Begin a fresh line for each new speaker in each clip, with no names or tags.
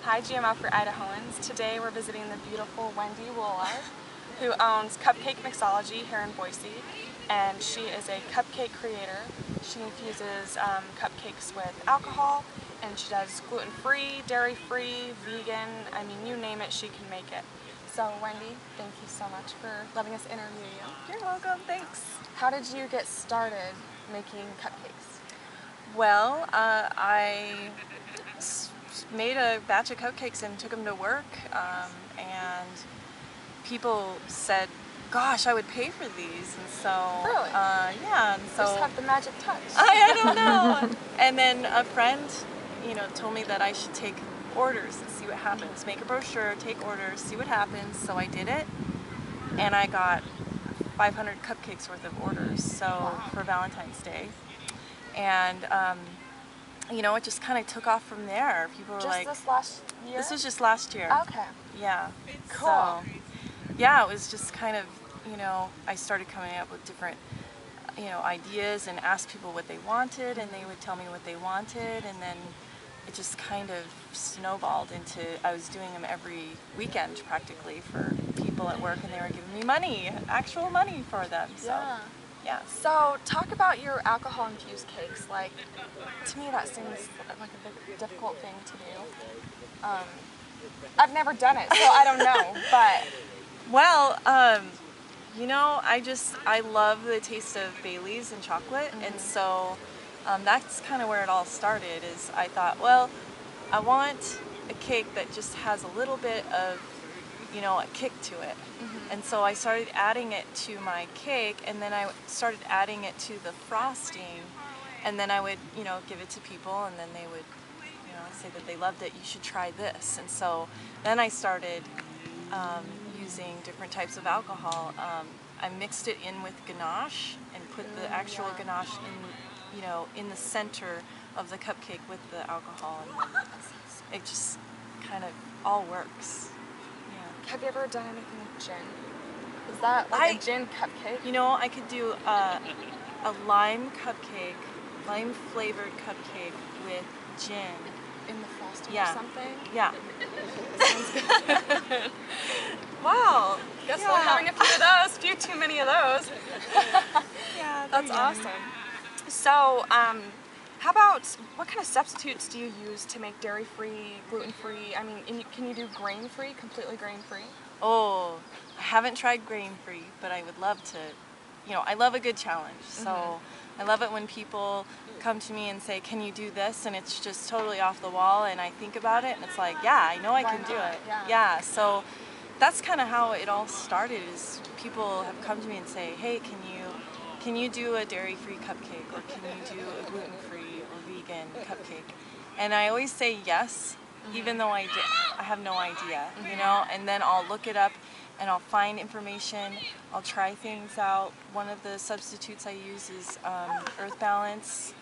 Hi GMO for Idahoans. Today we're visiting the beautiful Wendy Woolard, who owns Cupcake Mixology here in Boise, and she is a cupcake creator. She infuses cupcakes with alcohol, and she does gluten-free, dairy-free, vegan, I mean you name it, she can make it. So Wendy, thank you so much for letting us interview you.
You're welcome, thanks.
How did you get started making cupcakes?
Well, I made a batch of cupcakes and took them to work, and people said, gosh, I would pay for these, and so
Really?
yeah, and so
Just have the magic touch.
I don't know. And then a friend, told me that I should take orders and see what happens. Make a brochure, take orders, see what happens. So I did it, and I got 500 cupcakes worth of orders. So for Valentine's Day, and it just kind of took off from there. People were like,
this last year?
This was just last year.
Okay.
Yeah.
Cool.
So, yeah, it was just kind of, I started coming up with different, ideas and asked people what they wanted, and they would tell me what they wanted, and then it just kind of snowballed into, I was doing them every weekend practically for people at work, and they were giving me money, actual money for them. So, yeah.
So talk about your alcohol-infused cakes. Like, to me that seems like a bit difficult thing to do. I've never done it, so I don't know, but...
Well, I love the taste of Bailey's and chocolate, and so that's kind of where it all started. Is I thought, well, I want a cake that just has a little bit of, a kick to it, and so I started adding it to my cake, and then I started adding it to the frosting, and then I would, give it to people, and then they would, say that they loved it. You should try this, and so then I started using different types of alcohol. I mixed it in with ganache and put the actual ganache in the center of the cupcake with the alcohol, and then it just kind of all works. Yeah.
Have you ever done anything with gin? Is that like a gin cupcake?
I could do a lime cupcake, lime flavored cupcake with gin.
In the frosting
or
something?
Yeah.
Sounds good. Wow. Guess we're having a few of those. Few too many of those.
Yeah,
that's awesome. So, how about, what kind of substitutes do you use to make dairy-free, gluten-free? I mean, can you do grain-free, completely grain-free?
Oh, I haven't tried grain-free, but I would love to. I love a good challenge, so I love it when people come to me and say, can you do this? And it's just totally off the wall, and I think about it, and it's like, yeah, I know I can do it. Yeah, so that's kind of how it all started, is people have come to me and say, hey, can you do a dairy-free cupcake, or can you do a gluten-free or vegan cupcake? And I always say yes, even though I have no idea, and then I'll look it up, and I'll find information, I'll try things out. One of the substitutes I use is Earth Balance,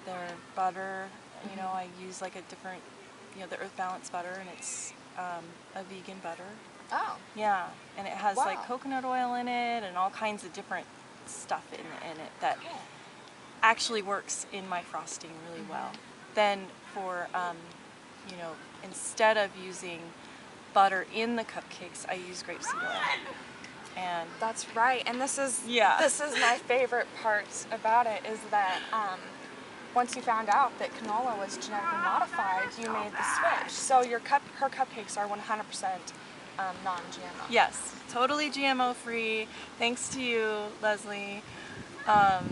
their butter. I use like a different, the Earth Balance butter, and it's a vegan butter.
Oh.
Yeah, and it has like coconut oil in it and all kinds of different stuff in it that actually works in my frosting really well. Then for, instead of using butter in the cupcakes, I use grapeseed oil. And
that's right, and this is my favorite part about it, is that once you found out that canola was genetically modified, you made the switch. So her cupcakes are 100% non-GMO.
Yes, totally GMO free. Thanks to you, Leslie.
I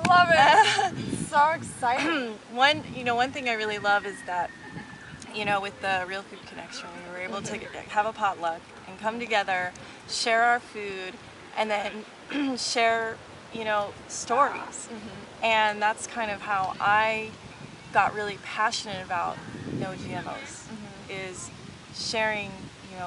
love it. So exciting.
One thing I really love is that, with the Real Food Connection, we were able to have a potluck and come together, share our food, and then share, stories. And that's kind of how I got really passionate about no GMOs, is sharing,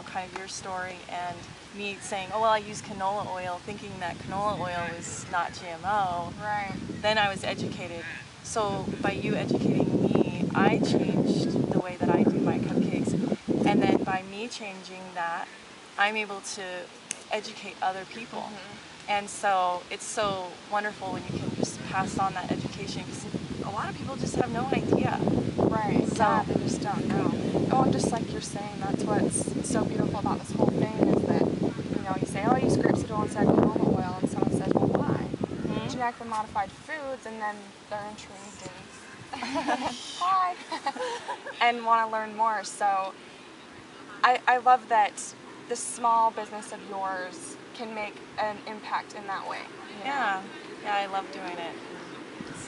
kind of your story, and me saying, oh, well, I use canola oil, thinking that canola oil is not GMO.
Right.
Then I was educated. So by you educating me, I changed the way that I do my cupcakes. And then by me changing that, I'm able to educate other people. And so it's so wonderful when you can just pass on that education, because a lot of people just have no idea.
Right.
So
Yeah, they just don't know. Oh, and just like you're saying, that's what's so beautiful about this whole thing is that, you know, you say, oh, I use grapeseed oil instead of canola oil, and someone says, well, why? Genetically modified foods, and then they're intrigued and hi, and want to learn more. So I love that this small business of yours can make an impact in that way. You know?
yeah, I love doing it.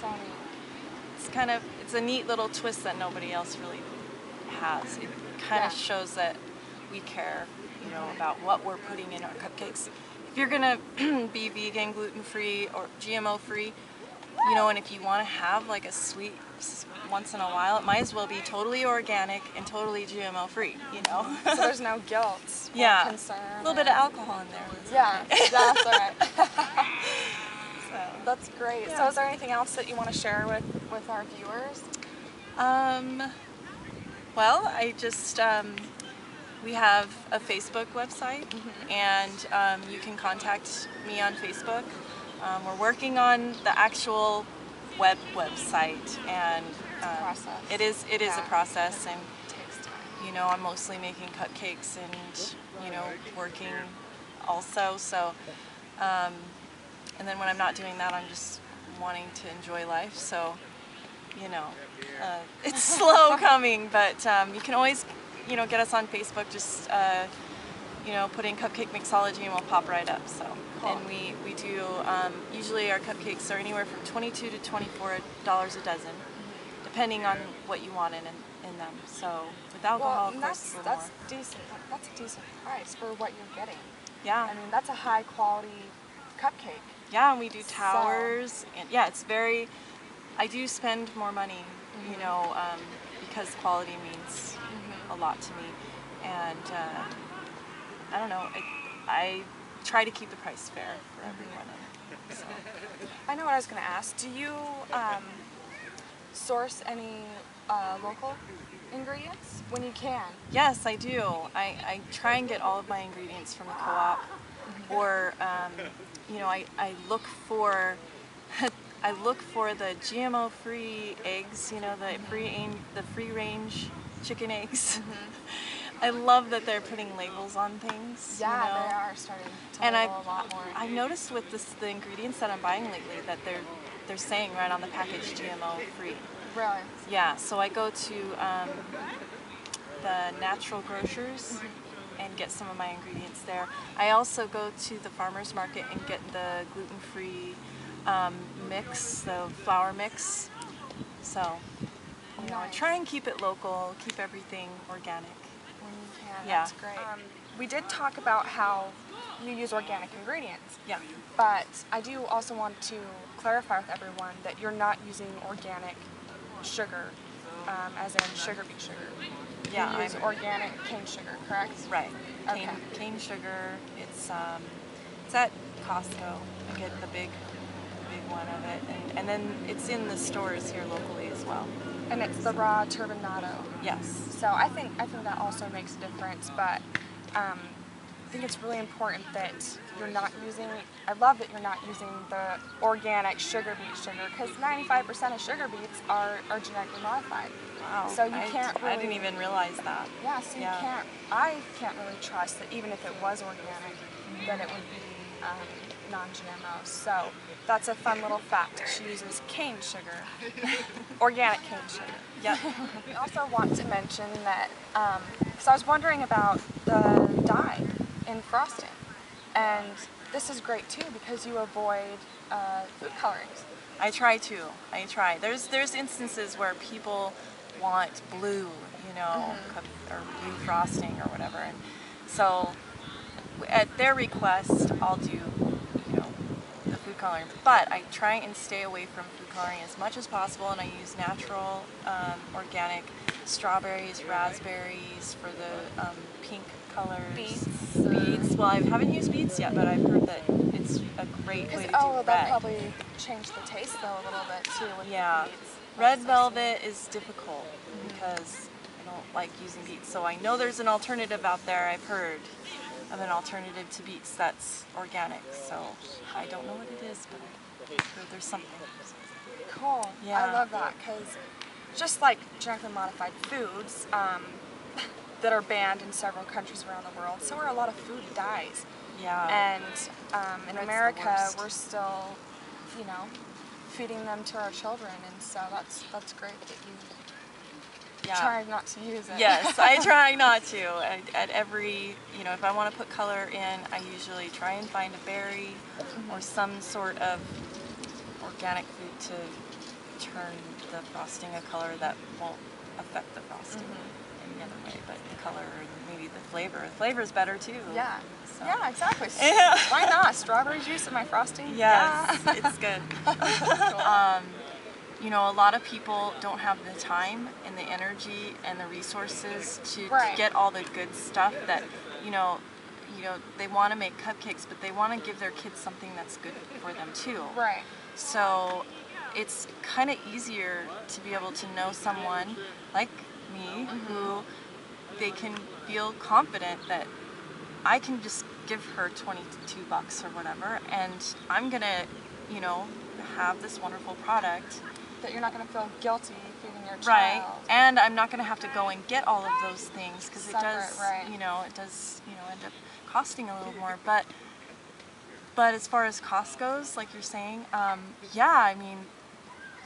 So neat.
It's a neat little twist that nobody else really has. It kind of shows that we care, you know, about what we're putting in our cupcakes. If you're gonna be vegan, gluten-free, or GMO-free, you know, and if you want to have like a sweet once in a while, it might as well be totally organic and totally GMO-free, you know.
So there's no guilt or concern.
A little bit of alcohol in there.
Yeah, that's all right.
So,
that's great.
Yeah.
So is there anything else that you want to share with our viewers?
Well, I just, we have a Facebook website, and you can contact me on Facebook. We're working on the actual website, and it is a process, and
It takes time.
you know, I'm mostly making cupcakes and, you know, working also, so, and then when I'm not doing that, I'm just wanting to enjoy life, so, you know, it's slow coming, but you can always, you know, get us on Facebook, just, you know, put in Cupcake Mixology and we'll pop right up, so.
Cool.
And we do, usually our cupcakes are anywhere from $22 to $24 a dozen, depending on what you want in them. So with alcohol, of course,
that's decent. That's a decent price for what you're getting.
Yeah.
I mean, that's a high quality cupcake.
Yeah, and we do towers, and yeah, it's very. I do spend more money, you know, because quality means a lot to me, and I don't know. I try to keep the price fair for everyone. So.
I know what I was going to ask. Do you source any local ingredients when you can?
Yes, I do. I try and get all of my ingredients from the co-op, or you know, I look for I look for the GMO-free eggs. You know, the free-range chicken eggs. I love that they're putting labels on things.
Yeah,
you know?
they are starting to
And
label a lot more.
I've noticed with the ingredients that I'm buying lately that they're saying right on the package GMO-free.
Really?
Yeah, so I go to the natural grocers and get some of my ingredients there. I also go to the farmer's market and get the gluten-free mix, the flour mix. So, you know, I try and keep it local, keep everything organic.
When you can,
Yeah.
that's great. We did talk about how you use organic ingredients.
Yeah.
But I do also want to clarify with everyone that you're not using organic sugar, as in sugar beet sugar.
Yeah,
You use organic cane sugar, correct?
Right.
Okay.
Cane sugar. It's at Costco. I get the big one of it, and then it's in the stores here locally as well.
And it's the raw turbinado.
Yes.
So I think that also makes a difference, but I think it's really important that you're not using, I love that you're not using the organic sugar beet sugar, because 95% of sugar beets are genetically modified.
Wow.
So you can't really,
I didn't even realize that.
Yeah, so I can't really trust that even if it was organic, that it would be non-GMO. So that's a fun little fact. She uses cane sugar, organic cane sugar.
Yep.
We also want to mention that, because I was wondering about the dye in frosting, and this is great too because you avoid food colorings.
I try to. There's instances where people want blue, you know, or blue frosting or whatever, and so at their request, I'll do, you know, the food coloring. But I try and stay away from food coloring as much as possible, and I use natural, organic strawberries, raspberries for the pink colors. Beets. Well, I haven't used beets yet, but I've heard that it's a great way to do red.
That'll probably change the taste though a little bit too with the beets.
Red velvet is difficult because I don't like using beets. So I know there's an alternative out there, I've heard. of an alternative to beets that's organic. So I don't know what it is, but I'm sure there's something.
Cool.
Yeah.
I love that, because just like genetically modified foods that are banned in several countries around the world, so are a lot of food dyes.
Yeah.
And in
Red's
America,
the worst.
we're still, you know, feeding them to our children, and so that's great that you try not to use it.
Yes, I try not to. At every, you know, if I want to put color in, I usually try and find a berry or some sort of organic food to turn the frosting a color that won't affect the frosting any other way, but the color and maybe the flavor. The flavor is better too.
Yeah.
So.
Yeah, exactly. Why not? Strawberry juice in my frosting?
Yes,
Yeah.
it's good. You know, a lot of people don't have the time and the energy and the resources to get all the good stuff that, you know, they want to make cupcakes, but they want to give their kids something that's good for them too.
Right.
So it's kind of easier to be able to know someone like me who they can feel confident that I can just give her $22 or whatever, and I'm gonna, you know, have this wonderful product.
That you're not going to feel guilty feeding your child.
Right, and I'm not going to have to go and get all of those things, because it does, you know, end up costing a little more. But as far as cost goes, like you're saying, yeah, I mean,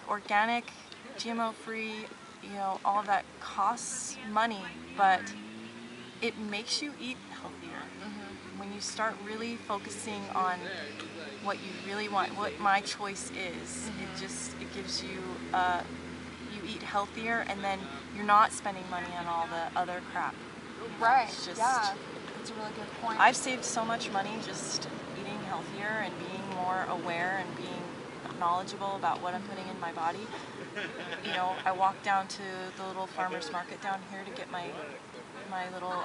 organic, GMO-free, you know, all of that costs money, but it makes you eat healthier. When you start really focusing on what you really want, what my choice is, it gives you, you eat healthier, and then you're not spending money on all the other crap.
Right,
It's just,
yeah, that's a really good point.
I've saved so much money just eating healthier and being more aware and being knowledgeable about what I'm putting in my body. You know, I walk down to the little farmer's market down here to get my little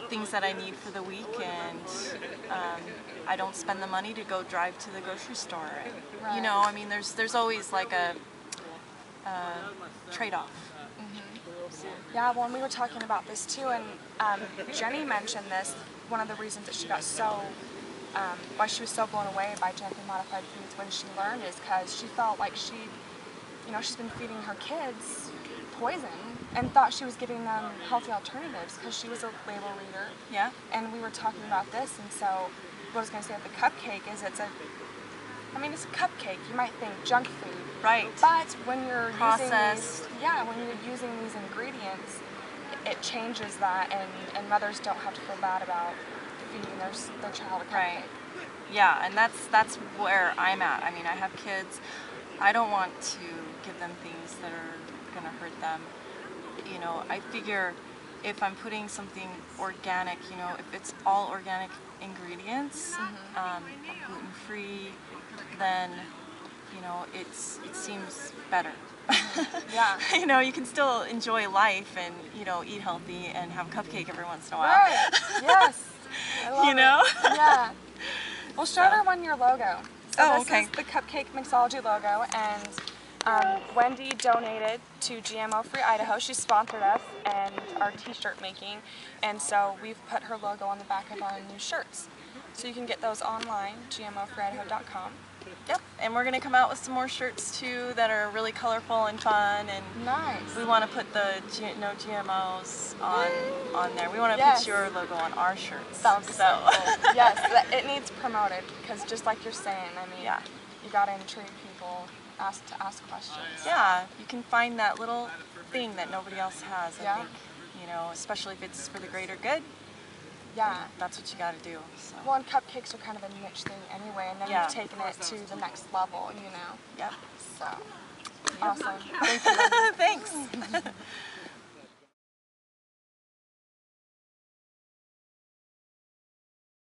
things that I need for the week, and I don't spend the money to go drive to the grocery store. And, you know, I mean, there's always like a trade-off.
Yeah, well, and we were talking about this too, and Jenny mentioned this. One of the reasons that she got so, why she was so blown away by genetically modified foods when she learned is because she felt like she's been feeding her kids poison and thought she was giving them healthy alternatives, because she was a label reader.
Yeah.
And we were talking about this, and so what I was going to say with the cupcake is it's a cupcake. You might think junk food.
Right.
But when you're
processed.
when you're using these ingredients, it changes that, and mothers don't have to feel bad about feeding their child a cupcake.
Right. Yeah, and that's where I'm at. I mean, I have kids. I don't want to give them things that are going to hurt them. You know, I figure if I'm putting something organic, you know, if it's all organic ingredients, gluten-free, then, you know, it seems better.
Yeah.
You know, you can still enjoy life and, you know, eat healthy and have a cupcake every once in a while.
Right. Yes. I love
you know?
it. Yeah. Well, show everyone your logo. So this is the Cupcake Mixology logo, and Wendy donated to GMO-free Idaho. She sponsored us and our t-shirt making, and so we've put her logo on the back of our new shirts. So you can get those online, gmofreeidaho.com.
Yep, and we're going to come out with some more shirts too that are really colorful and fun, and
nice.
We want to put the no GMOs on there. We want to put your logo on our shirts.
That would be so cool. Yes, it needs promoted, because just like you're saying, I mean, you got to intrigue people, ask questions.
Yeah, you can find that little thing that nobody else has, I think, you know, especially if it's for the greater good.
Yeah.
That's what you got to do. So.
Well, and cupcakes are kind of a niche thing anyway, and then you've taken it to the next level, you know.
Yep.
So, awesome. Thank you, Wendy.